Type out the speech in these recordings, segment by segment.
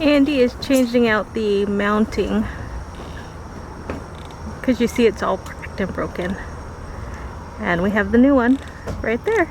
Andy is changing out the mounting because you see it's all cracked and broken. And we have the new one right there.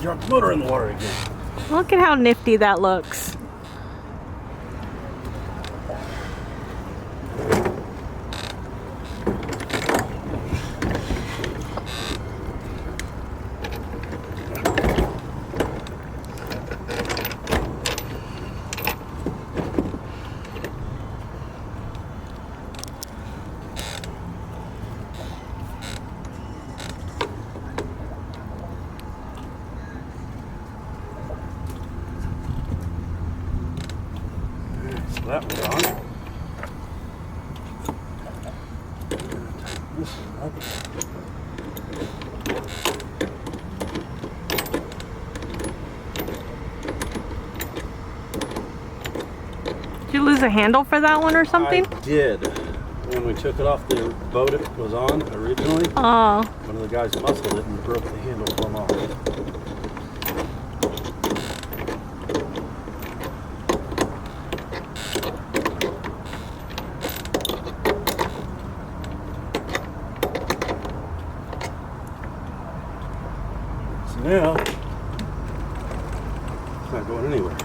Drop the motor in the water again. Look at how nifty that looks. That was on. This is up. Did you lose a handle for that one or something? I did. When we took it off the boat it was on originally, Oh. one of the guys muscled it and broke the handle from off. Now, it's not going anywhere.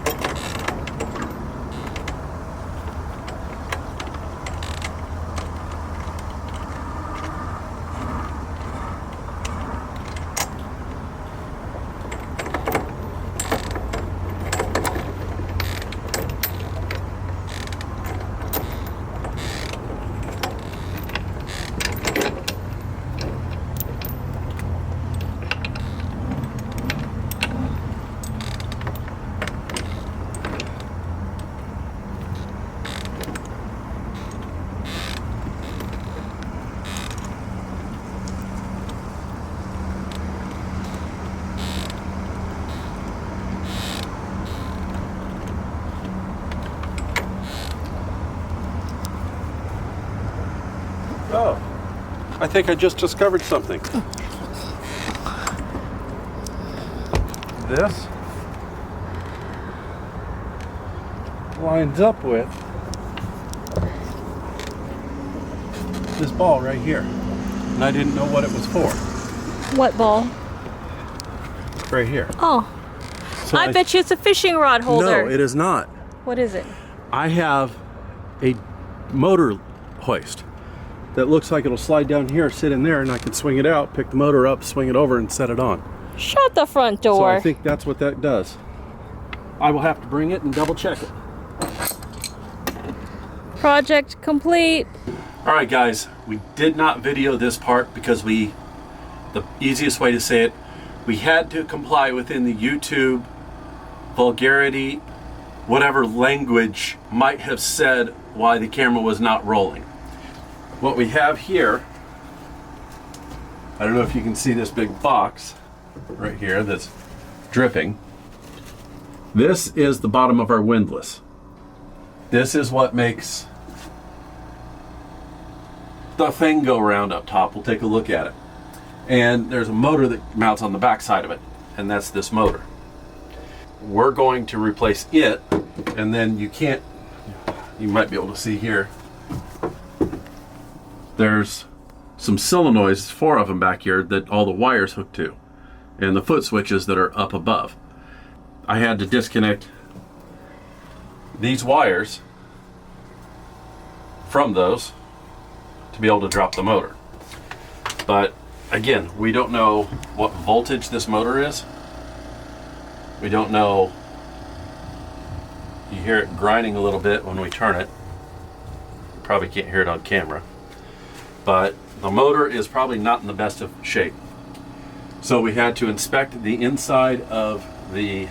Oh, I think I just discovered something. This lines up with this ball right here. and I didn't know what it was for. What ball? Right here. Oh. So I bet you it's a fishing rod holder. No, it is not. What is it? I have a motor hoist that looks like it'll slide down here, sit in there, and I can swing it out, pick the motor up, swing it over, and set it on. Shut the front door. So I think that's what that does. I will have to bring it and double check it. Project complete. All right, guys, we did not video this part because the easiest way to say it, we had to comply within the YouTube vulgarity, whatever language might have said why the camera was not rolling. What we have here, I don't know if you can see this big box right here that's dripping. This is the bottom of our windlass. This is what makes the thing go around up top. We'll take a look at it. And there's a motor that mounts on the back side of it, and that's this motor. We're going to replace it, and then you might be able to see here, there's some solenoids, 4 of them back here, that all the wires hook to, and the foot switches that are up above. I had to disconnect these wires from those to be able to drop the motor. But again, we don't know what voltage this motor is. We don't know. You hear it grinding a little bit when we turn it. You probably can't hear it on camera. But the motor is probably not in the best of shape. So we had to inspect the inside of the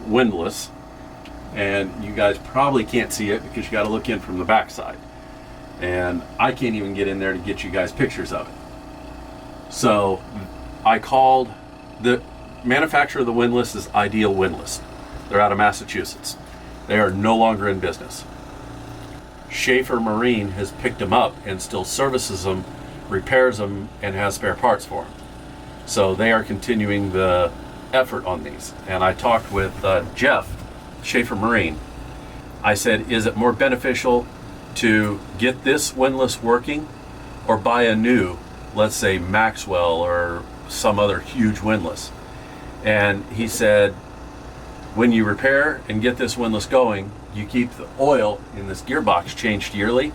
windlass. And you guys probably can't see it because you got to look in from the back side. And I can't even get in there to get you guys pictures of it. So I called the manufacturer of the windlass is Ideal Windlass. They're out of Massachusetts. They are no longer in business. Schaefer Marine has picked them up and still services them, repairs them, and has spare parts for them. So they are continuing the effort on these. And I talked with Jeff, Schaefer Marine. I said, is it more beneficial to get this windlass working or buy a new, let's say Maxwell or some other huge windlass? And he said, when you repair and get this windlass going, you keep the oil in this gearbox changed yearly,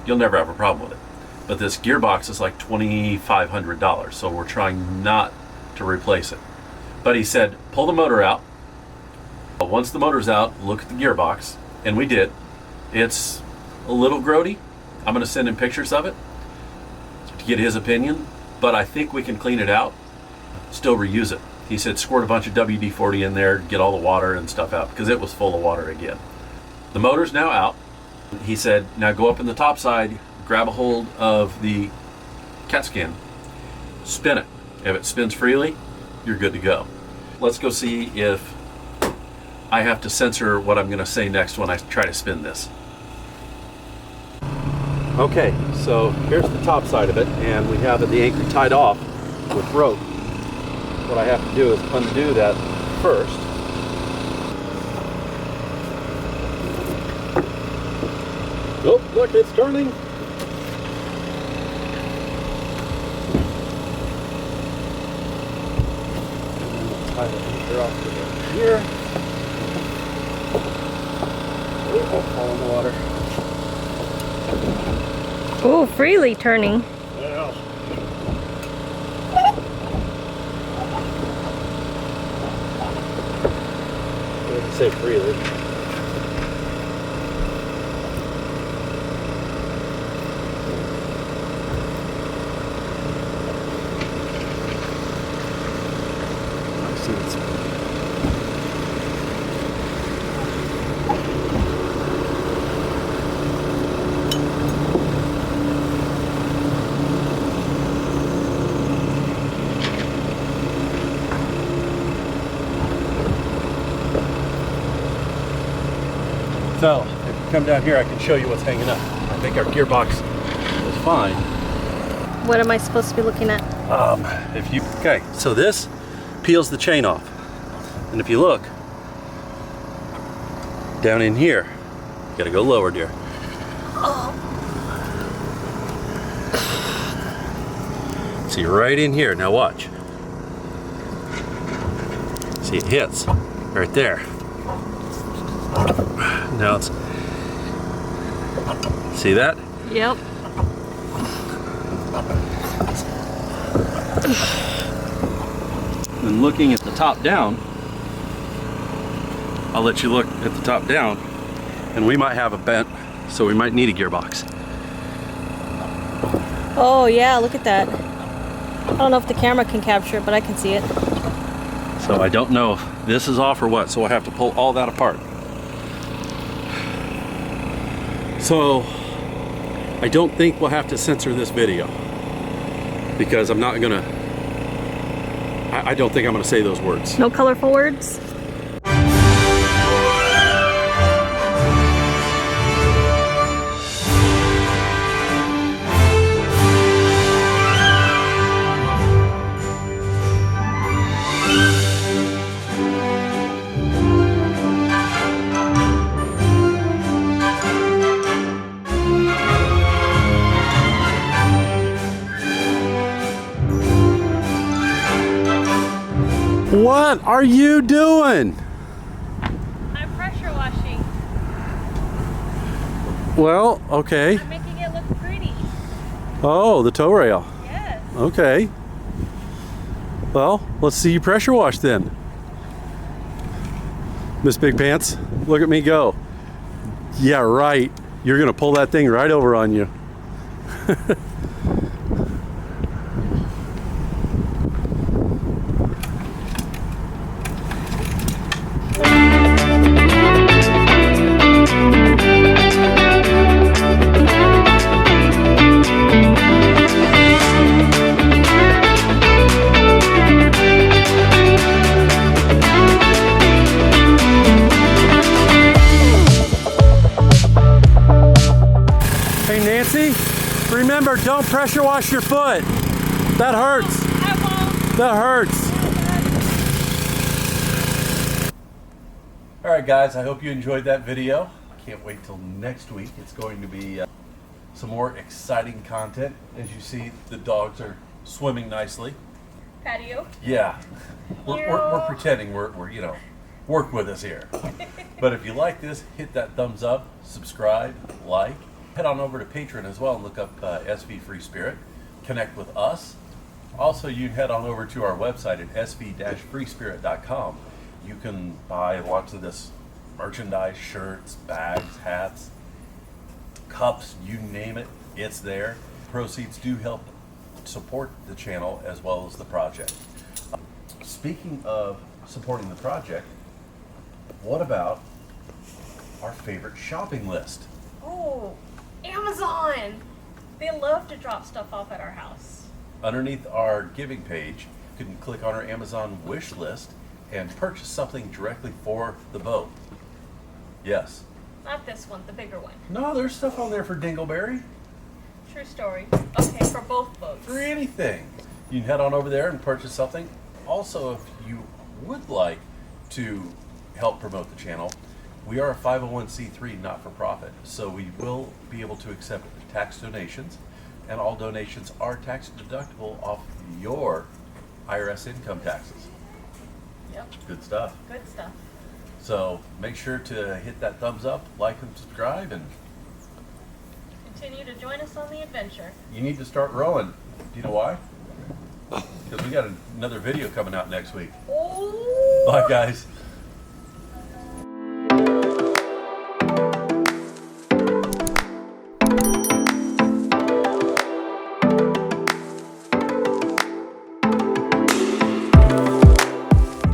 you'll never have a problem with it. But this gearbox is like $2,500, so we're trying not to replace it. But he said, pull the motor out. Once the motor's out, look at the gearbox, and we did. It's a little grody. I'm going to send him pictures of it to get his opinion, but I think we can clean it out, still reuse it. He said squirt a bunch of WD-40 in there, get all the water and stuff out, because it was full of water again. The motor's now out. He said, now go up in the top side, grab a hold of the cat skin, spin it. If it spins freely, you're good to go. Let's go see if I have to censor what I'm going to say next when I try to spin this. Okay, so here's the top side of it, and we have the anchor tied off with rope. What I have to do is undo that first. Oh, look, it's turning. Tie the anchor off to here. Oh, fall in the water. Oh, freely turning. Yeah. I didn't say freely. I see it's So, if you come down here, I can show you what's hanging up. I think our gearbox is fine. What am I supposed to be looking at? Okay, so this peels the chain off. And if you look, down in here, you gotta go lower, dear. See, right in here. Now watch. See, it hits right there. Now it's, see that? Yep. And looking at the top down, I'll let you look at the top down, and we might have a bent, so we might need a gearbox. Oh yeah, look at that. I don't know if the camera can capture it, but I can see it. So I don't know if this is off or what, so I have to pull all that apart. So I don't think we'll have to censor this video, because I'm not gonna, I don't think I'm gonna say those words. No colorful words? What are you doing? I'm pressure washing. Well, okay. I'm making it look pretty. Oh, the tow rail. Yes. Okay. Well, let's see you pressure wash then. Miss Big Pants, look at me go. Yeah, right. You're gonna pull that thing right over on you. Remember, don't pressure wash your foot. That hurts. That hurts. All right, guys, I hope you enjoyed that video. Can't wait till next week. It's going to be some more exciting content. As you see, the dogs are swimming nicely. Patio? Yeah. We're pretending we're you know, work with us here. But if you like this, hit that thumbs up, subscribe, like. Head on over to Patreon as well and look up SV Free Spirit. Connect with us. Also, you can head on over to our website at sv-freespirit.com. You can buy lots of this merchandise, shirts, bags, hats, cups, you name it, it's there. Proceeds do help support the channel as well as the project. Speaking of supporting the project, what about our favorite shopping list? Oh, Amazon! They love to drop stuff off at our house. Underneath our giving page, you can click on our Amazon wish list and purchase something directly for the boat. Yes. Not this one, the bigger one. No, there's stuff on there for Dingleberry. True story. Okay, for both boats. For anything. You can head on over there and purchase something. Also, if you would like to help promote the channel, we are a 501c3 not-for-profit, so we will be able to accept tax donations, and all donations are tax deductible off your IRS income taxes. Yep. Good stuff. Good stuff. So make sure to hit that thumbs up, like and subscribe, and continue to join us on the adventure. you need to start rowing. Do you know why? Because we got another video coming out next week. Oh. Bye, guys.